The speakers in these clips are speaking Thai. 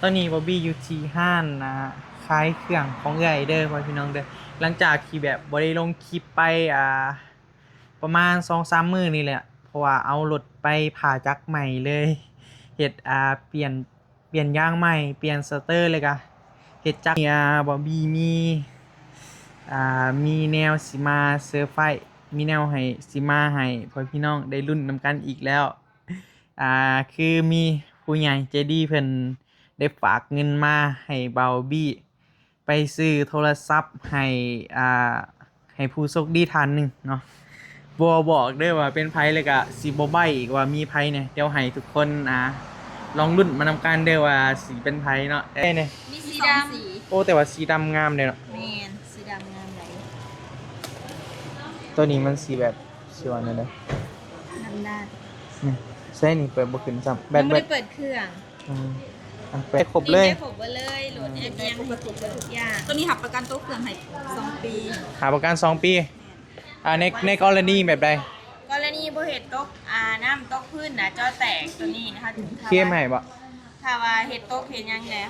ตอนนี้บอบบี้อยู่ที่ห้านนะขายเครื่องของเอื้อยเด้อพ่อพี่น้องเด้อหลังจากที่แบบบ่ได้ลงคลิปไปประมาณ2-3มื้อนี่แหละเพราะว่าเอารถไปผ่าจักรใหม่เลยเฮ็ดเปลี่ยนยางใหม่เปลี่ยนสเตอร์เลยก็เฮ็ดจักรบอบบี้มีแนวสิมาเซอร์ไพรส์มีแนวให้สิมาให้พ่อพี่น้องได้ลุ้นนำกันอีกแล้วคือมีผู้ใหญ่ใจดีเพิ่นได้ฝากเงินมาให้เบาบี้ไปซื้อโทรศัพท์อ่าให้ผู้โชคดีท่านหนึ่งเนาะบ่บอกเด้อว่าเป็นไผเลยก็สิบ่ใบ้อีกว่ามีไผเนี่ยเดี๋ยวให้ทุกคนลองลุ้นมานำกันเด้อว่าสิเป็นไผเนาะเนี่ยมีสีดำสี โอ้แต่ว่าสีดำงามเลยเนาะ แมนสีดำงามไหล ตัวนี้มันสีแบบสวยเลยดำด้าน นี่ใช่นี่เปิดบ่ขึ้นซ้ำแบ ยั ต งไม่ได้เปิดเครื่อง อืมไปครบเลย มีได้ครบเลยโหลดแอปยังปกติทุกอย่างตัวนี้หับประกันโต๊ะเครื่องให้2 ปี หาประกัน2 ปีในกรณีแบบใดกรณีบ่เฮ็ดตกน้ำตกพื้นนะจอแตกตัวนี้นะคะถึง เคลมให้บ่ ถ้าว่าเฮ็ดตกเฮ็ดหยังแล้ว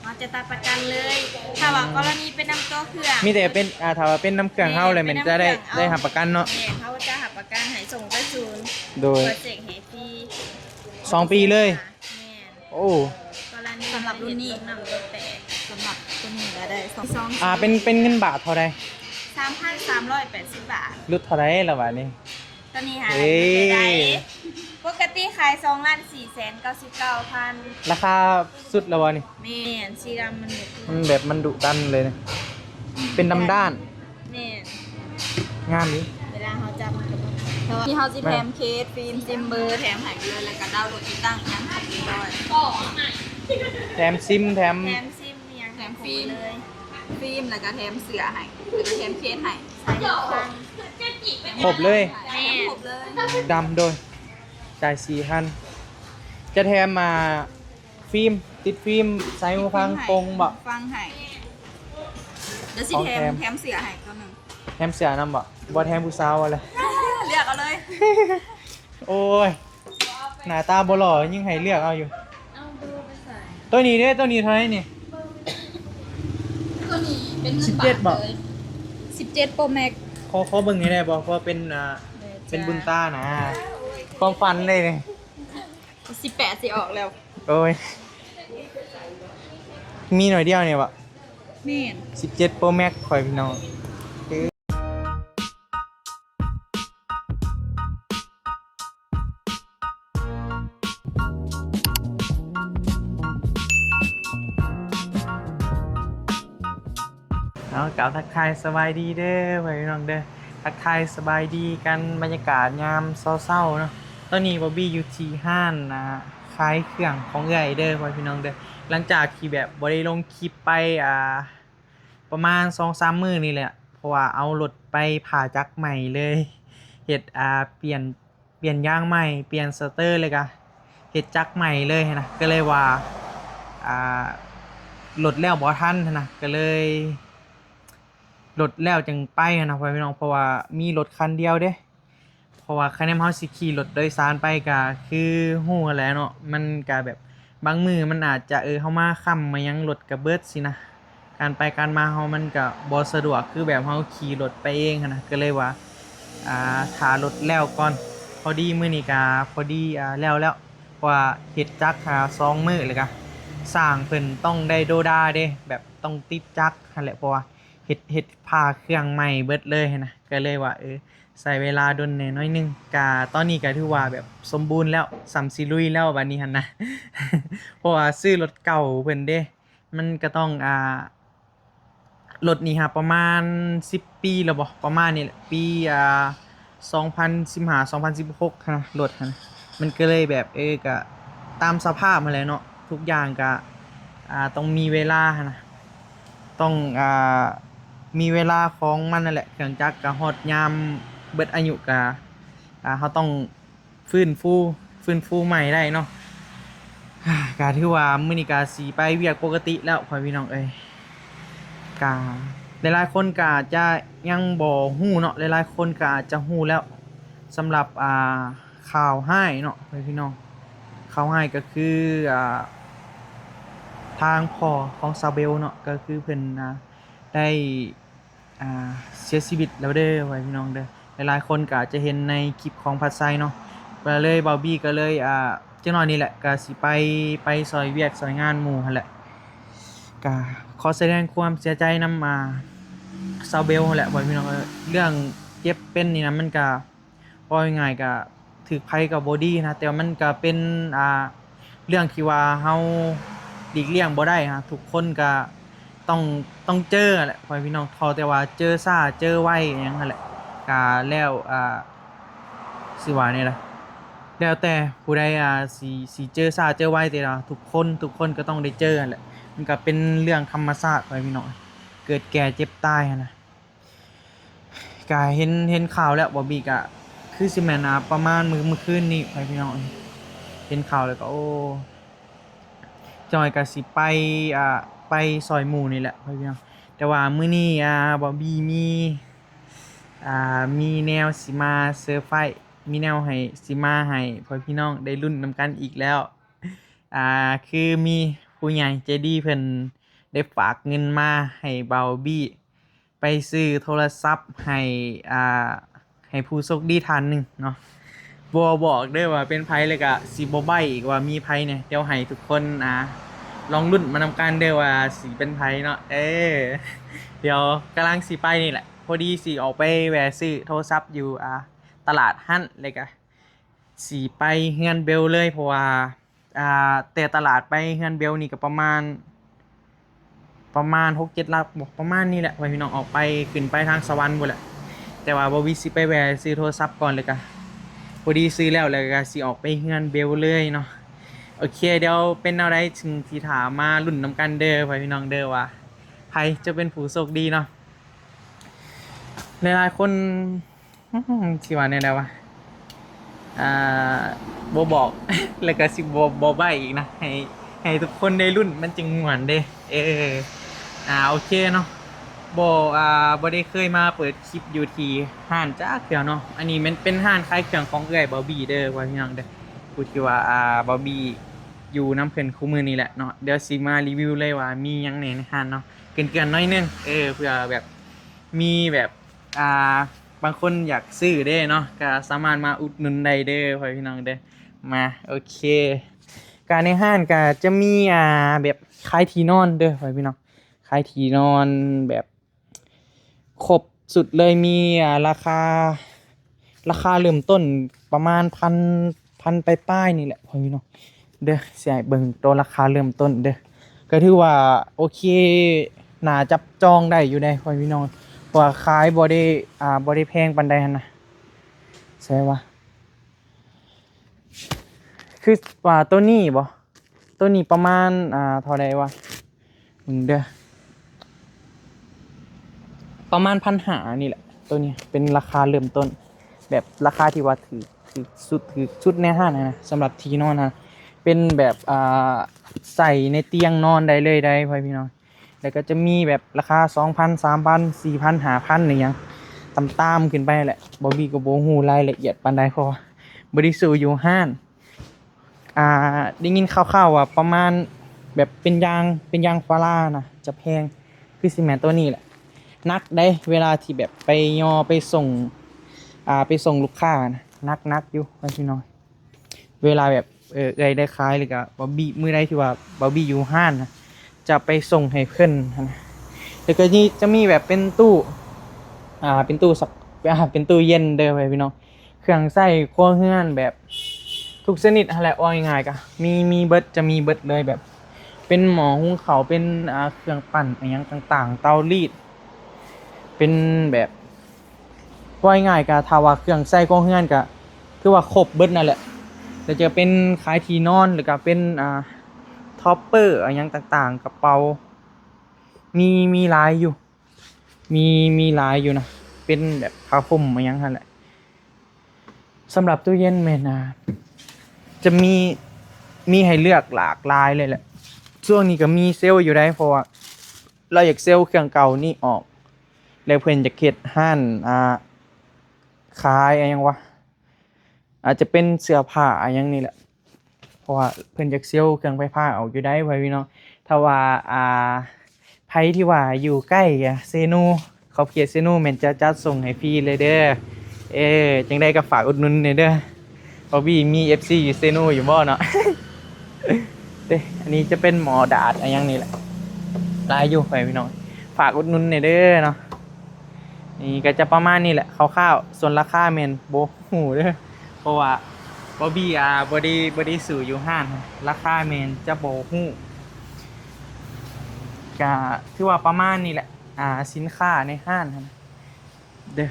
เราจะตัดประกันเลย ถ้าว่ากรณีเป็นน้ำโต๊ะเครื่อง มีแต่เป็นถ้าว่าเป็นน้ำเครื่องเฮาเลยมันจะได้หาประกันเนาะแม่เขาจะหับประกันให้ส่งไปศูนย์ โดย โปรเจกต์ให้ฟรี 2 ปีเลย แม่น โอ้ กรณีสำหรับรุ่นนี้น้ำโต๊ะแตกสำหรับตัวนี้ก็ได้เป็นเงินบาทเท่าใด 3,380 บาท รุดเท่าใดล่ะบัดนี้ ตัวนี้หา เอ้ย ได้ปกติขาย2,499,000 ราคาสุดแล้วบ่นี่ แม่นสีดำมัน มันแบบมันดุดันเลยนะเป็นดำด้าน แม่น งามนี้ เวลาเขาจับมันก็ต้องที่เขาสิแถมเคสฟิล์มซิมเบอร์แถมให้เลยแล้วก็ดาวน์โหลดติดตั้งยังครบเรียบร้อย แถมซิมแถม แถมซิมยังแถมฟิล์มเลย ฟิล์มแล้วก็แถมเสือให้แล้วก็แถมเคสให้ ใส่ทุกครั้ง ครบเลย แม่ ครบเลย ดำโดยจ่าย4,000จะแถมฟิล์มติดฟิล์มใส่หูฟังตรงบ่ ฟังให้เดี๋ยวสิ ของ แถ แถ ม ม แถมเสือให้ตัวหนึ่ง แถมเสื้อนำบ่แถมผู้สาวอะไร เลือกเอาเลย โอ้ยหน้าตาบ่หล่อยิ่งให้เลือกเอาอยู่ เอาดูไปใส่ ตัวนี้เด้ตัวนี้เท่าไหร่นี่ ตัวนี้เป็นเงินบาท 17บ่ เลย17 Pro Max ขอเบิ่งให้ได้บ่เพราะว่าเป็นบุญตานะความฝันเลยนี่ 18สิออกแล้ว โอ้ยมีหน่อยเดียวเนี่ยบ่ แม่น 17 Pro Max ข่อยพี่น้องเอากล่าวทักทายสบายดีเด้อพี่น้องเด้อทักทายสบายดีกันบรรยากาศยามเศร้าๆเนาะตอนนี้บอบบี้อยู่ที่ห้านนะขายเครื่องของเอื้อยเด้อพี่น้องเด้อหลังจากที่แบบบ่ได้ลงคลิปไปประมาณ2-3มื้อนี่แหละเพราะว่าเอารถไปผ่าจักรใหม่เลยเฮ็ดเปลี่ยนยางใหม่เปลี่ยนสเตอร์เลยก็เฮ็ดจักรใหม่เลยนะก็เลยว่าอ่ารถแล้วบ่ทันนะก็เลยรถแล้วจึงไปนะพี่น้องเพราะว่ามีรถคันเดียวเด้เพราะว่าคันนี้เฮาสิขี่รถโดยสารไปก็คือฮู้แหล้วเนาะมันก็แบบบางมื้อมันอาจจะเฮามาค่ำมายังรถก็เบิดสินะการไปการมาเฮามันก็บ่สะดวกคือแบบเฮาขี่รถไปเองนะก็เลยว่าถ้ารถแล้วก่อนพอดีมื้อนี้ก็พอดีแล้วเพราะว่าเฮ็ดจักร2มื้อเลยก็สร้างเพิ่นต้องได้โดดาเด้แบบต้องติดจักรนั่นแหละเพราะว่าเฮ็ดพาเครื่องใหม่เบิดเลยนะก็เลยว่าใส่เวลาดนแหน่น้อยนึงตอนนี้ก็ถือว่าแบบสมบูรณ์แล้วสำสิลุยแล้วบัดนี้หั่นนะ เพราะว่าซื้อรถเก่าเพิ่นเด้มันก็ต้องรถนี่ครับประมาณ10 ปีแล้วบ่ประมาณนี้แหละปี2015 2016นะรถหั่นมันก็เลยแบบก็ตามสภาพมาแหล้วเนาะทุกอย่างก็ต้องมีเวลาหั่นนะต้องมีเวลาของมันนั่นแหละเครื่องจักรก็ฮอดยามเบิดอายุก็เฮาต้องฟื้นฟูใหม่ได้เนาะ ก็ถือว่ามื้อนี้ก็สิไปเวียกปกติแล้วพ่อพี่น้องก็หลายๆคนก็อาจจะยังบ่ฮู้เนาะหลายๆคนก็อาจจะฮู้แล้วสำหรับข่าวร้ายเนาะพ่อพี่น้องข่าวร้ายก็คือ ทางพ่อของซาเบลเนาะก็คือเพิ่นได้เสียชีวิตแล้วเด้อไว้พี่น้องเด้อหลายๆคนก็อาจจะเห็นในคลิปของผัดไซเนาะก็เลยบาร์บี้ก็เลยจังหน่อยนี่แหละก็สิไปซอยเวียกซอยงานหมู่หั่นแหละก็ขอแสดงความเสียใจนำซาเบลแหละไว้พี่น้องเรื่องเจ็บเป็นนี่นะมันก็ว่าง่ายๆก็ถือภัยกับบอดี้นะแต่ว่ามันก็เป็นเรื่องที่ว่าเฮาหลีกเลี่ยงบ่ได้ฮะทุกคนก็ต้องต้องเจอแหละพ่อพี่น้องพอแต่ว่าเจอซ่าเจอไวอย่างนั้นแหละก็แล้วสิว่านี่ล่ะแล้วแต่ผู้ใดสิเจอซ่าเจอไวแต่ละทุกคนก็ต้องได้เจอแหละมันก็เป็นเรื่องธรรมชาติพ่อพี่น้องเกิดแก่เจ็บตายนะก็เห็นข่าวแล้วบอบบี้ก็คือสิแม่นประมาณมื้อคืนนี้พ่อพี่น้องเห็นข่าวแล้วก็โอ้จอยก็สิไปซอยหมู่นี่แหละพ่อพี่น้องแต่ว่ามื้อนี้บอบบี้มีแนวสิมาเซอร์ไพรส์มีแนวให้สิมาให้พ่อพี่น้องได้ลุ้นนำกันอีกแล้วคือมีผู้ใหญ่ใจดีเพิ่นได้ฝากเงินมาให้บาวบี้ไปซื้อโทรศัพท์ให้ผู้โชคดีท่านหนึ่งเนาะบ่บอกเด้อว่าเป็นไผเลยก็สิบ่ใบ้อีกว่ามีไผเนี่ยเดี๋ยวให้ทุกคนลองลุ้นมานำกันเด้อว่าสิเป็นไผเนาะเดี๋ยวกำลังสิไปนี่แหละพอดีสิออกไปแวะซื้อโทรศัพท์อยู่ตลาดหั่นเลยก็สิไปเฮือนเบลเลยเพราะว่าแต่ตลาดไปเฮือนเบลนี่ก็ประมาณ 6-7 ลักประมาณนี้แหละไว้พี่น้องออกไปขึ้นไปทางสวรรค์บ่แหละแต่ว่าบ่วิสิไปแวะซื้อโทรศัพท์ก่อนเลยก็พอดีซื้อแล้วก็สิออกไปเฮือนเบลเลยเนาะโอเคเดี๋ยวเป็นแนวใดถึงสิถามมาลุ้นนำกันเด้อไว้พี่น้องเด้อว่าใครจะเป็นผู้โชคดีเนาะหลายๆคนสิว่าแนวใดวะบ่บอก แล้วก็สิบ่ใบ้อีกนะให้ทุกคนได้ลุ้นมันจึงม่วนเด้โอเคเนาะบ่ได้เคยมาเปิดคลิปอยู่ที่ห้านจ้าเทื่อเนาะอันนี้มันเป็นห้านขายเครื่องของเอื้อยบอบบี้เด้อว่าพี่น้องเด้อพูดคือว่าบอบบี้อยู่น้ำเพิ่นคู่มือนี่แหละเนาะเดี๋ยวสิมารีวิวเลยว่ามีหยังแหน่ในห้านเนาะเกริ่นๆหน่อยนึงเพื่อแบบมีแบบบางคนอยากซื้อเด้เนาะก็สามารถมาอุดหนุนได้เด้อพี่น้องเด้อมาโอเคการในห้านก็จะมีแบบขายที่นอนเด้อพี่น้องขายที่นอนแบบครบสุดเลยมีราคาเริ่มต้นประมาณพันปลายๆนี่แหละพี่น้องเด้อสิให้เบิ่งตัวราคาเริ่มต้นเด้อก็ถือว่าโอเคน่าจับจองได้อยู่ได้พี่น้องเพราะว่าขายบ่ได้แพงปานใดหั่นนะใช่ว่าคือว่าตัวนี้บ่ตัวนี้ประมาณเท่าใดวะเด้อประมาณ1,500นี่แหละตัวนี้เป็นราคาเริ่มต้นแบบราคาที่ว่าถือชุดในห้างนะสำหรับที่นอนนะเป็นแบบใส่ในเตียงนอนได้เลยได้พี่น้องแล้วก็จะมีแบบราคา 2,000 3,000 4,000 5,000นี่ยังตามขึ้นไปแหละบอบบี้ก็บ่ฮู้รายละเอียดปานใดเพราะว่าบ่ได้ซื้ออยู่ห้างได้ยินคร่าวๆว่าประมาณแบบเป็นยางฟาร่านะจะแพงคือซีเมนต์ตัวนี้แหละนักได้เวลาที่แบบไปไปส่งลูกค้านะนักอยู่พี่น้องเวลาแบบได้ขายเลยก็บอบบี้มื้อใดที่ว่าบอบบี้อยู่ห้างนะจะไปส่งให้เพิ่นนะแล้วก็นี่จะมีแบบเป็นตู้เป็นตู้เป็นตู้เย็นเด้อพี่น้องเครื่องใช้ครัวเรือนแบบทุกชนิดอะไรง่ายๆก็มีเบิดจะมีเบิดเลยแบบเป็นหม้อหุงข้าวเป็นเครื่องปั่นอะไรอย่างต่างๆเตารีดเป็นแบบง่ายๆก็ถ้าว่าเครื่องใช้ครัวเรือนก็คือว่าครบเบิดนั่นแหละแต่จะเป็นขายที่นอนหรือก็เป็นท็อปเปอร์อะไรอย่างต่างๆกระเป๋ามีหลายอยู่มีหลายอยู่นะเป็นแบบผ้าห่มอะไรอย่างนั้นแหละสำหรับตู้เย็นแม่นจะมีให้เลือกหลากหลายเลยแหละช่วงนี้ก็มีเซลล์อยู่ได้เพราะว่าเราอยากเซลล์เครื่องเก่านี่ออกแล้วเพิ่นจะเฮ็ดห้านขายอะไรอย่างวะอาจจะเป็นเสื้อผ้าอะไรอย่างนี้แหละเพราะว่าเพิ่นอยากเซลล์เครื่องไฟฟ้าออกอยู่ได้ไว้พี่น้อง ถ้าว่าไผที่ว่าอยู่ใกล้อะเซโนขอบเขตเซโนแม่นจะจัดส่งให้ฟรีเลยเด้อจังได๋ก็ฝากอุดหนุนหน่อยเด้อเพราะพี่มี FC อยู่เซโนอยู่บ่เนาะ เด้อันนี้จะเป็นหมอดาดอะไรอย่างนี้แหละลายอยู่ไปพี่น้องฝากอุดหนุนหน่อยเด้อเนาะนี่ก็จะประมาณนี้แหละคร่าวๆส่วนราคาแม่นบ่ฮู้เด้อเพราะว่าบ่บี้บ่ได้ซื้ออยู่ห้างราคาแม่นจะบ่ฮู้ก็ถือว่าประมาณนี้แหละสินค้าในห้างนะเด้อ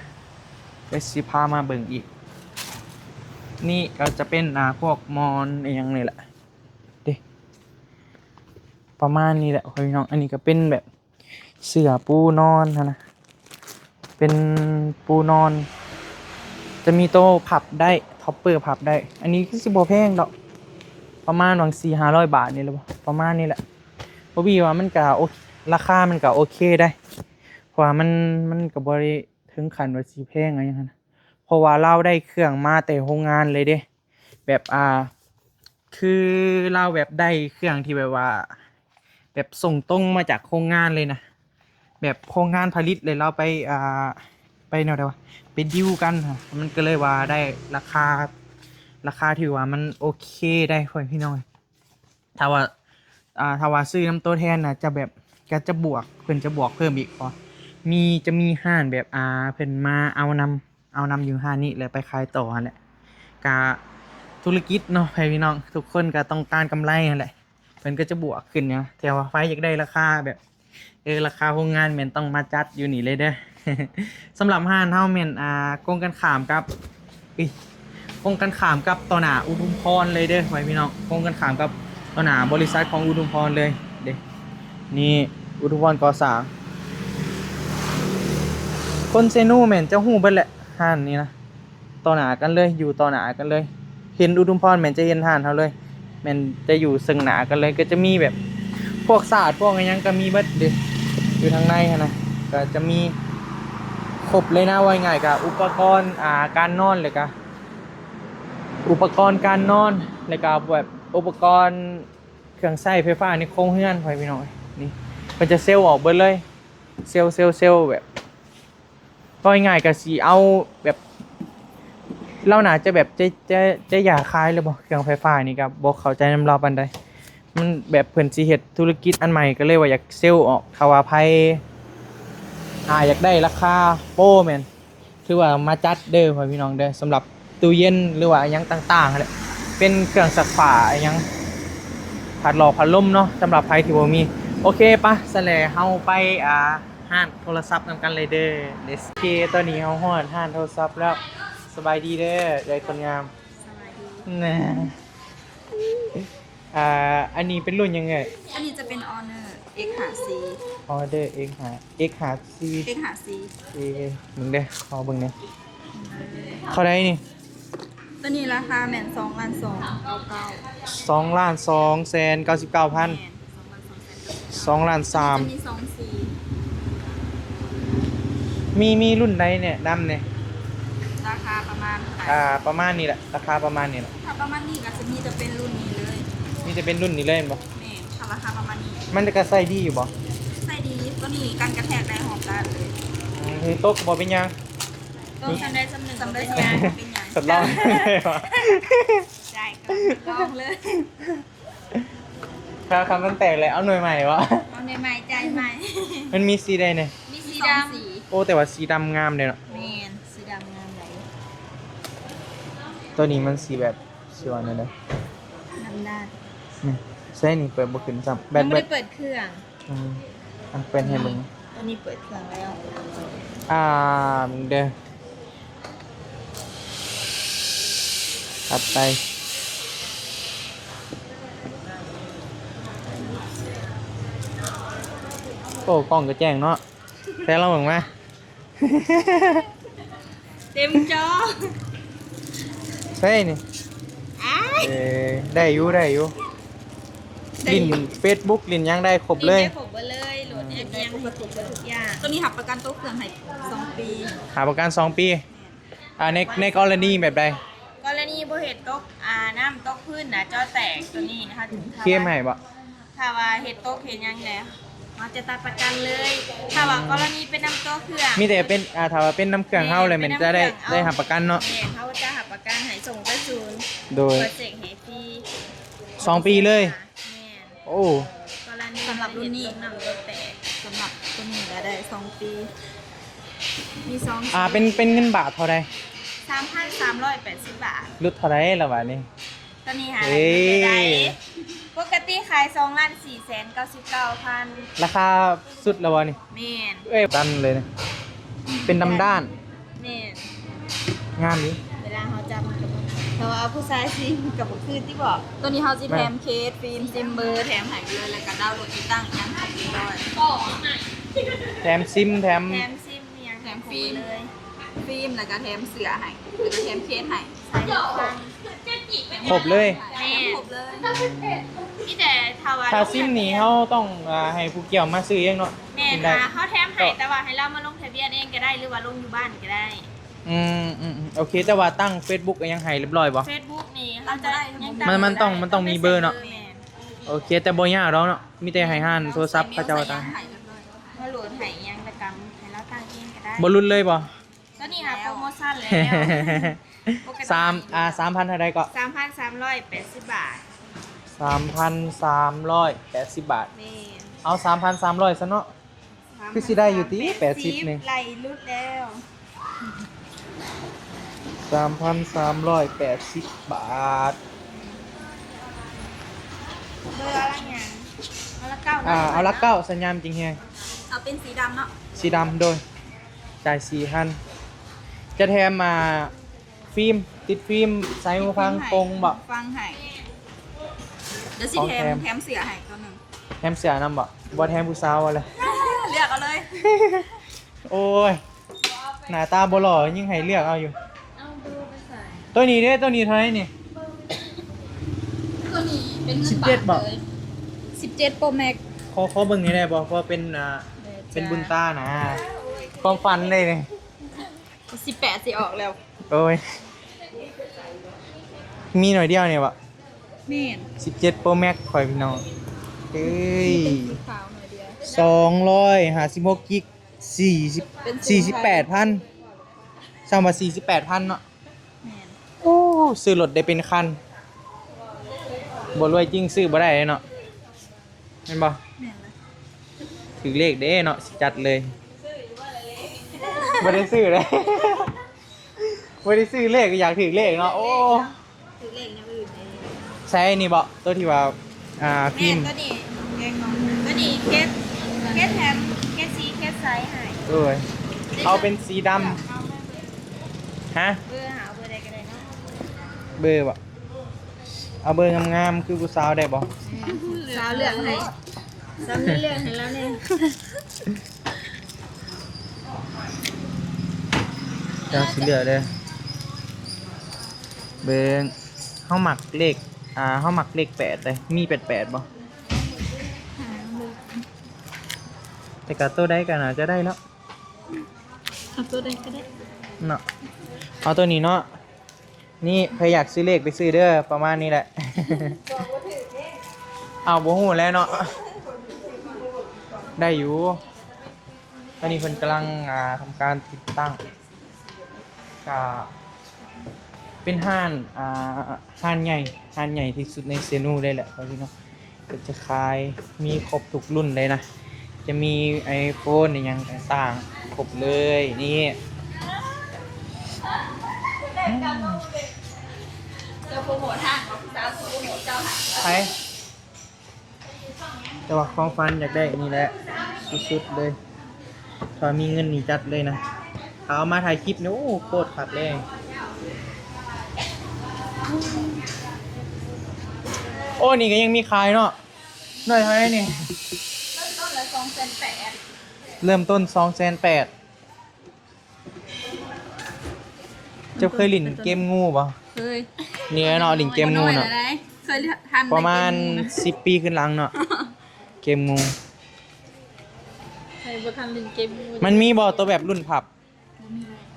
ไปสิพามาเบิ่งอีกนี่ก็จะเป็นพวกมอนอหยังนี่แหละเด้ประมาณนี้แหละพี่น้องอันนี้ก็เป็นแบบเสื่อปูนอนนะเป็นปูนอนจะมีโต๊ะพับได้ท็อปเปอร์พับได้อันนี้คือสิบ่แพงดอกประมาณหวัง400-500 บาทนี่แหละประมาณนี้แหละบ่บีว่ามันก็โอเคราคามันก็โอเคได้เพราะว่ามันก็บ่ได้ถึงขั้นว่าสิแพงอะไรอย่างนั้นเพราะว่าเราได้เครื่องมาแต่โรงงานเลยเด้แบบคือเราแบบได้เครื่องที่แบบว่าแบบส่งตรงมาจากโรงงานเลยนะแบบโรงงานผลิตเลยเราไปแนวใดวะไปดิวกันมันก็เลยว่าได้ราคาถือว่ามันโอเคได้พ่อพี่น้องถ้าว่าซื้อน้ำตัวแทนน่ะจะแบบก็จะบวกเพิ่นจะบวกเพิ่มอีกพอจะมีห้านแบบเพิ่นมาเอานำอยู่ห้านนี้แล้วไปขายต่อนั่นแหละก็ธุรกิจเนาะพี่น้องทุกคนก็ต้องการกำไรนั่นแหละเพิ่นก็จะบวกขึ้นเนาะแต่ว่าไฟอยากได้ราคาแบบราคาโรงงานแม่นต้องมาจัดอยู่นี่เลยเด้อ สำหรับห้านเฮาแม่นกงกันข้ามกับกงกันข้ามกับต่อหน้าอุดมพรเลยเด้อพี่น้องกงกันข้ามกับต่อหน้าบริษัทของอุดมพรเลยเด้นี่อุดมพรก่อสร้างคนเซโนแม่นจะฮู้เบิดแหละห้านนี้นะต่อหน้ากันเลยอยู่ต่อหน้ากันเลยเห็นอุดมพรแม่นจะเห็นห้านเฮาเลยแม่นจะอยู่ซึ่งหน้ากันเลยก็จะมีแบบพวกศาสตร์พวกอะไรยังก็มีเบิดเด้อยู่ทางในนะก็จะมีครบเลยนะว่าง่ายกับอุปกรณ์การนอนเลยกะอุปกรณ์การนอนเลยกะแบบอุปกรณ์เครื่องใช้ไฟฟ้านี่คงเฮือนไปพี่น้องนี่มันจะเซลล์ออกเบิดเลยเซลล์แบบก็ง่ายกับสีเอาแบบเราหนาจะแบบจะอยากขายเลยบ่เครื่องไฟฟ้านี่ครับบ่เข้าใจนำเราปานใดมันแบบเพิ่นสิเฮ็ดธุรกิจอันใหม่ก็เลยว่าอยากเซลล์ออกถ้าว่าไผอยากได้ราคาโปรแม่นคือว่ามาจัดเด้อพี่น้องเด้อสำหรับตู้เย็นหรือว่าหยังต่างๆนั่นแหละเป็นเครื่องซักผ้าหยังพัดหลอกพัดลมเนาะสำหรับไผที่บ่มีโอเคปะซะแล้วเฮาไปห้านโทรศัพท์นำกันเลยเด้อโอเคตอนนี้เฮาฮอดห้านโทรศัพท์แล้วสบายดีเด้อได้คนงาม สบายดี นะอันนี้เป็นรุ่นยังไง อันนี้จะเป็น Honor X หา C ออเดอร์ X หา C X หา C มึงเด้อขอเบิ่งเด้อเขาได้นี่ ตัวนี้ราคาแม่น2,299 2,299,000 2,300,000 จะมี2สี มีรุ่นใดเนี่ยดำเนี่ย ราคาประมาณ ประมาณนี้แหละราคาประมาณนี้แหละ ถ้าประมาณนี้ก็จะมีจะเป็นรุ่นนี้เลย นี่จะเป็นรุ่นนี้เลยเห็นบ่ แม่ถ้าราคาประมาณนี้ มันจะกระใส่ดีอยู่บ่ ใส่ดีตัวนี้กันกระแทกได้หอมกันเลย คือโต๊ะบ่เป็นหยัง ต้องทำได้สำหนึ่งสำได้ยางเป็นยัง ทดลอง ได้ก็ลองเลย ถ้าคำมันแตกเลยเอาหน่วยใหม่วะ เอาในไม้ใจใหม่ มันมีสีใดเนี่ย มีสีดำสี โอ้แต่ว่าสีดำงามเลยเนาะ แมนสีดำงามไหล ตัวนี้มันสีแบบสวยนะเด้อ ดำด้าน นี่ใช่นี่เปิดบ่ขึ้นซ้ำแบ ยั ต งไม่ เบิ ได้ ด เปิดเครื่อง มันเป็นให้มึง ตัวนี้เปิดเครื่องแล้ว มึงเด้อถัดไปโอ้กล้องก็แจ้งเนาะแต่เราเหมือนมา เต็มจอ ใช่นี่ อ้าย ได้อยู่ลิน Facebook ลินยังได้ครบเลย ได้ผมไปเลยโหลดแอปยังให้ครบทุกอย่างตัวนี้หับประกันตัวเครื่องให้2 ปี หาประกัน2 ปีในกรณีแบบใด กรณีบ่เหตุตกน้ำตกพื้นนะจอแตกตัวนี้นะคะถึง เคลมให้บ่ ถ ถ้าว่าเฮ็ดโต๊ะเฮ็ดหยังแล้วเราจะตัดประกันเลย ถ้าว่ากรณีเป็นน้ำโต๊ะเครื่อง มีแต่เป็นถ้าว่าเป็นน้ำเครื่องเฮาเลยมันจะได้หับประกันเนาะ แม่เขาจะหับประกันให้ส่งไปศูนย์ โดย เปิดเจ็กให้ฟรี 2 ปีเลย แม่น โอ้ กรณีสำหรับรุ่นนี้น้ำรถแตกสำหรับตัวนี้ก็ได้2 ปี มี2 เป็นเงินบาทเท่าใด 3,380 บาท ลดเท่าใดล่ะบาดนี้ ตัวนี้หา เอ้ย ได้ปกติขาย2,499,000 ราคาสุดแล้วบ่นี่ แม่น เอ้ยดันเลยนะเป็นดำด้าน แม่น งามดิ เวลาเขาจำกับแต่ว่าผู้ชายซิมกับบุคือที่บอกตัวนี้เขาจะแถมเคสฟิล์มซิมเบอร์แถมใหายเลยแล้วก็ดาวน์โหลดติดตั้งยังครบเรียบร้อย แถมซิมแถม แถมซิมมียัง แถมฟิล์ม เลย ฟิล์มแล้วก็แถมเสือให้แล้วก็แถมเคสให้ ใช้ฟัง ครบเลย แม่ ครบเลย นี่แต่ทาวา ถ้าซิมนี่เฮาต้องให้ผู้เกี่ยวมาซื้อเองเนาะ แม่ กินได้ ค่ะเขาแถมให้แต่ว่าให้เรามาลงทะเบียนเองก็ได้หรือว่าลงอยู่บ้านก็ได้ โอเคแต่ว่าตั้ง Facebook ก็ยังให้เรียบร้อยบ่ Facebook นี่เขาจะได้ยัง มันต้องมีเบอร์เนาะ แม่ โอเคแต่บ่ยากหรอกเนาะมีแต่ให้ห้านโทรศัพท์เขาเจ้าตั้ง ให้เรียบร้อย มาโหลดให้ยังประจำให้เราตั้งเองก็ได้ บ่รุ่นเลยบ่ ก็นี่ค่ะโปรโมชั่นแล้ว 3,000เท่าใดก็ 3,380 บาท 3,380 บาท แม่ เอา 3,300ซะเนาะ คือสิได้อยู่ติ80นี่ ไหลรุดแล้ว 3,380 บาท เบอร์อะไรอย่างเอาละเก้า เอาละเก้าสัญญาณจริงแฮง เอาเป็นสีดำเนาะ สีดำโดยจ่าย 4,000 จะแถมมาฟิล์มติดฟิล์มใส่หูฟังตรงบ่ ฟังให้เดี๋ยวสิแถม ของแถม แถมเสือให้ตัวหนึ่ง แถมเสื้อนำบ่แถมผู้สาวอะไร เลือกเอาเลย โอ้ย หน้าตาบ่หล่อยิ่งให้เลือกเอาอยู่ ตัวนี้เด้ตัวนี้เท่าไหร่นี่ ตัวนี้เป็นเงิน 17 บา บ่ ทเลย17 Pro Max ขอเบิ่งนี่ได้บ่เพราะเป็นเป็นบุญตานะความฝันเลยนี่ 18สิออกแล้ว โอ้ย มีหน่อยเดียวเนี่ยบ่ แม่น 17 Pro Max ข่อยพี่น้องเอ้ย ขาวหน่อยเดียว 256กิก เป็น 48,000ซ้ำว่า48,000เนาะ แม่น โอ้ซื้อรถได้เป็นคันบ่รวยจริงซื้อบ่ได้เนาะเห็นบ่ แม่นเลย ถือเลขเด้เนาะสิจัดเลยบ่ได้ซื้อเลย บ่ได้ซื้อเลขก็อยากถือเลขเนาะโอ้ ถือเลขอย่างอื่นเอง ใช่นี่บ่ตัวที่ว่าพิ แม่ ม น พ์ ตัวนี้แกงน้องตัวนี้เคสแถมเคสสีเคสไซส์ให้ เอ้ยเอาเป็นสีดำฮะ เบอร์หาเบอร์ใดก็ได้เนาะ เบอร์บ่เอาเบอร์งามๆคือผู้สาวได้บ่ สาวเลือกให้สาวมีเลือกให้แล้วเนี่ย เจ้าสิเหลือเด้อเบิ่งเฮามักเลขเฮามักเลข8เลยมี88บ่แต่ก็ตัวใดก็น่าจะได้แล้ว เอาตัวใดก็ได้ เนาะเอาตัวนี้เนาะนี่ใครอยากซื้อเลขไปซื้อเด้อประมาณนี้แหละ เอาบ่ฮู้แล้วเนาะได้อยู่ตอนนี้เพิ่นกำลังทำการติดตั้งก็เป็นห้านห้านใหญ่ที่สุดในเซนูเลยแหละพี่น้องก็จะขายมีครบทุกรุ่นเลยนะ จะมี iPhone อย่างต่างๆครบเลยนี่ เจ้าโปรโมททางของสาวโปรโมทเจ้าค่ะ ใช่แต่ว่าความฝันอยากได้นี่แหละสุดๆเลยถ้ามีเงินนี่จัดเลยนะเอามาถ่ายคลิปนี่โอ้โคตรขัดเลยโอ้นี่ก็ยังมีขายเนาะหน่อยเท่าไหร่นี่ ต้นละ280,000 เริ่มต้น 280,000เจ้าเคยหลินเกมงูป่ะ เคย เนี่ยเนาะหลินเกมงูเนาะ เคยทัน ประมาณ10 ปีขึ้นหลังเนาะเกมงู ใครบ่ทันเล่นเกม มันมีบ่ตัวแบบรุ่นพับ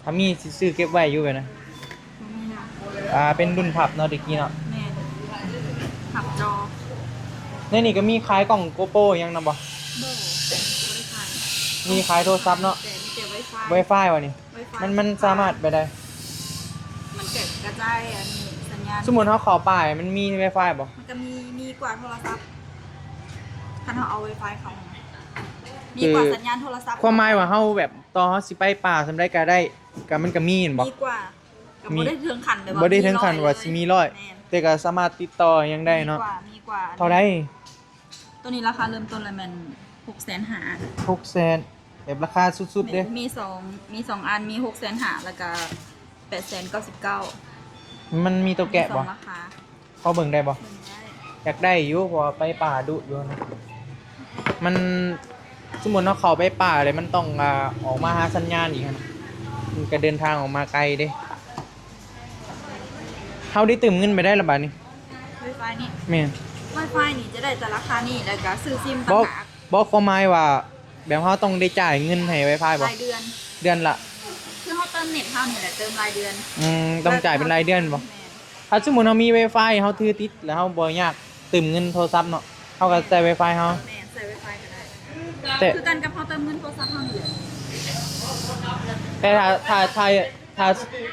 ถ้ามีสิซื้อเก็บไว้อยู่เลยนะ เป็นรุ่นพับเนาะเด็กกี้เนาะ แม่ขับจอ ในนี่ก็มีขายกล่องโกโปรยังนะบ่ โบไม่ได้ขาย มีขายโทรศัพท์เนาะ แต่มีแต่ไวไฟ Wi-Fi วะนี่ Wi-Fi มันสามารถไปได้ มันเกิดกระจายอันนี้สัญญาณ สมมุติเฮาเข้าป่ายมันมี Wi-Fi บ่ มันก็มีกว่าโทรศัพท์ถ้าเราเอา Wi-Fi เข้ามามีกว่าสัญญาณโทรศัพท์ ความหมายว่าเฮาแบบตอนเฮาสิไปป่าสำได้ก็ได้ก็มันก็มีเห็นบ่ มีกว่ากับบ่ได้ถึงขันเลย บ่ได้ถึงขั้นว่าสิมีร้อย แม่น แต่ก็สามารถติดต่อยังได้เนาะ มีกว่า เท่าได ตัวนี้ราคาเริ่มต้นเลยมัน600,000 600,000แบบราคาสุดๆเด้ มีสองอันมี600,000แล้วก็899มันมีตัวแกะ มีส บ่ องราคา พอเบิ่งได้บ่ เบิ่งได้ อยากได้อยู่เพราะว่าไปป่าดุอยู่นะมันสมมุติเนาะเข้าไปป่าเลยมันต้องออกมาหาสัญญาณอีกนะมันก็เดินทางออกมาไกลเด้เฮาได้ตื่มเงินไปได้ละบาดนี้ Wi-Fi นี่ แม่น Wi-Fi นี่จะได้แต่ราคานี่แล้วก็ซื้อซิมต่า บ่ งหาก บ่ความหมายว่าแบบเฮาต้องได้จ่ายเงินให้ Wi-Fi บ่ รายเดือน เดือนละ คือเขาเติมเน็ตเท่านี่แหละเติมรายเดือน ต้องจ่ายเป็นรายเดือนบ่ แม่น ถ้าสมมุติเฮามี Wi-Fi เฮาถือติดแล้วเฮาบ่อยากตื่มเงินโทรศัพท์เนาะเฮาก็ใช้ Wi-Fi เฮา แม่นใส่ Wi-Fi ก็ได้ แต่ คือกันกับเขาเติมเงินโทรศัพท์เท่านี้แหละ แต่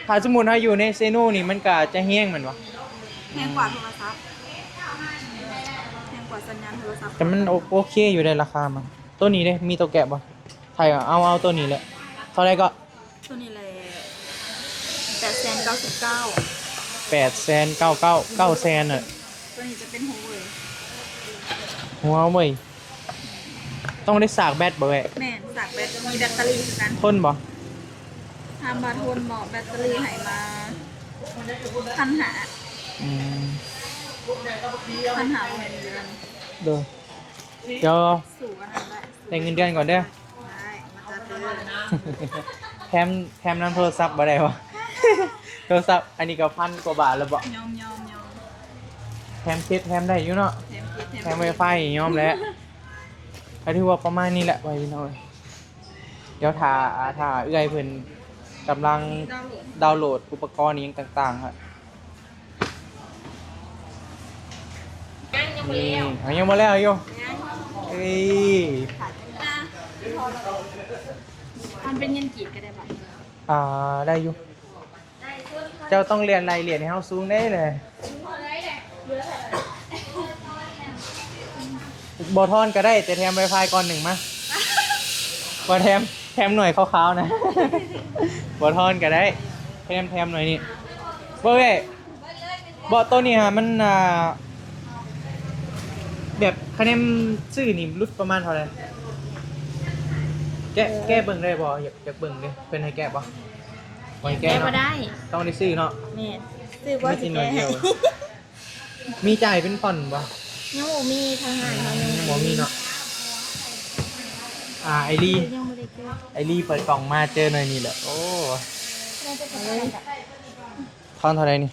ถ้าสมมุติเฮาอยู่ในเซโนนี่มันก็จะแฮงแม่นบ่ แพงกว่าโทรศัพท์แพงกว่าสัญญาณโทรศัพท์ แต่มันโอเคอยู่ในราคามันตัวนี้เด้มีตัวแกะบ่ไทยเอาตัวนี้แหละเท่าไหร่ก็ ตัวนี้เลย899 899,900,000น่ะ ตัวนี้จะเป็นหัวเว่ย หัวเว้ยต้องได้สากแบตบ่แม่ แม่นสากแบตมีแบตเตอรี่คือกัน ทนบ่ ทำบาทนเหมาะแบตเตอรี่ให้มา1,500อืม 1,500เดือน เด้อเดี๋ยว สูงอันนั้นได้ ได้เงินเดือนก่อนเด้อ ได้มันจะเดือน แถมน้ำโทรศัพท์บ่ได้บ่ โทรศัพท์อันนี้ก็1,000 กว่าบาทแล้วบ่ ยอม แถมเพชรแถมได้อยู่เนาะ แถมคิด แถม Wi-Fi ยอมแล้วก็ถือว่าประมาณนี้แหละไว้พี่น้อยเดี๋ยวถ้าเอื้อยเพิ่นกำลัง ดาวน์โหลด ดาวน์โหลดอุปกรณ์นี้ต่างๆครับยังมาแล้วอยู่เอ้ย มันเป็นเงินกีบก็ได้ป่ะ ได้อยู่ เจ้าต้องเรียนรายละเอียดให้เฮาสูงได้เลยบ่ทอนก็ได้แต่แถม Wi-Fi ก่อนหนึ่งมาบ่แถมหน่วยขาวๆนะ บ่ทอนก็ได้แถมหน่อยนี่บ่เว้ยบ่ตัวนี้ฮะมันแบบคะแนนซื้อนี่รุดประมาณเท่าไหร่แก้เบิ่งได้บ่อยากเบิ่งเด้เพิ่นให้แก้บ่บ่ให้แก้ แก้ เนาะ บ่ได้ ต้องได้ซื้อเนาะ แม่ซื้อว่า ไม่ สิ ใช่หน่วย แก้ เดียว มีจ่ายเป็นผ่อนบ่ ยังบ่มีทางหารเขายัง บ่มีเนาะไอรี ยังบ่ได้แก้ ไอรีเปิดกล่องมาเจอหน่อยนี่แหละโอ้ น่าจะเป็นอะไรกับ ทอนเท่าไหร่นี่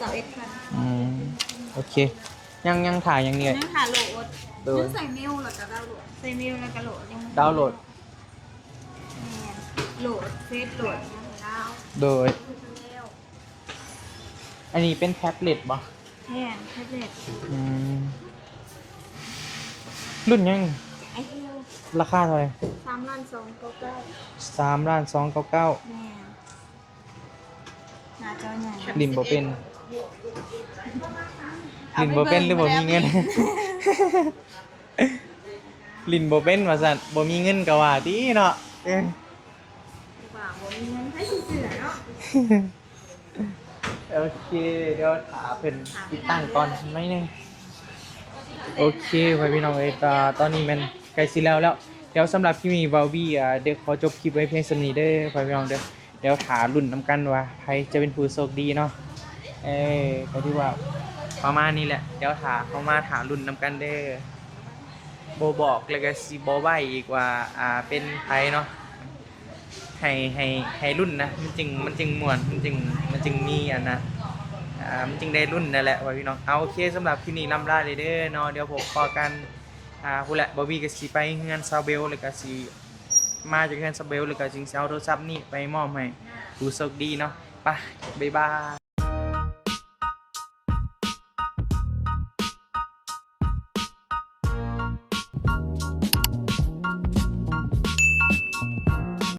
421,000 โอเคยังถ่ายยังเนี่ย ยังหาโหลด โดย ยังใส่เมลแล้วก็ดาวน์โหลดใส่เมลแล้วก็โหลดยัง ดาวน์โหลด โหลดเฟซโหลดยังดาวน์ โดย แล้ว อันนี้เป็นแท็บเล็ตบ่ แม่นแท็บเล็ต อืมรุ่นยัง ไอเทล ราคาเท่าไหร่ 3,299 3,299,000 แม่หน้าจอใหญ่ ลินบ่เป็นลินบ่เป็นหรือบ่มีเงิน ลินบ่เป็นว่าซั่นบ่มีเงินก็ว่าติเนาะเอ้ย ว่าบ่มีเงินให้สิซื้อเนาะ โอเคเดี๋ยวถาเพิ่นติดตั้งก่อนไม่นึงโอเคไว้พี่น้องเอ้ยตอนนี้มันใกล้สิแล้วเดี๋ยวสำหรับคลิปนี้วาวี่เดี๋ยวขอจบคลิปไว้เพียงส่านี้เด้อไว้พี่น้องเดี๋ยวถารุ่นนํกันว่าใครจะเป็นผู้โชคดีเนาะก็ที่ว่าประมาณนี้แหละเดี๋ยวถาเข้ามาถารุ่นนํกันเด้อบ่บอกแล้วก็สิบ่ไว้อีกว่าเป็นไผเนาะให้รุ่นนะมันจึงม่วนมันจึงมีอันนะมันจึงได้รุ่นนั่นแหละว่าพี่น้องเอาโอเคสำหรับคลิปนี้ล่ำลาเลยเด้อเนาะเดี๋ยวผมพอกันพูดแหละบอบบี้ก็สิไปเฮือนซาวเบลแล้วก็สิมาจากเฮือนซาวเบลแล้วก็จึงสิเอาโทรศัพท์นี่ไปมอบให้ผู้โชคดีเนาะไปบ๊ายบาย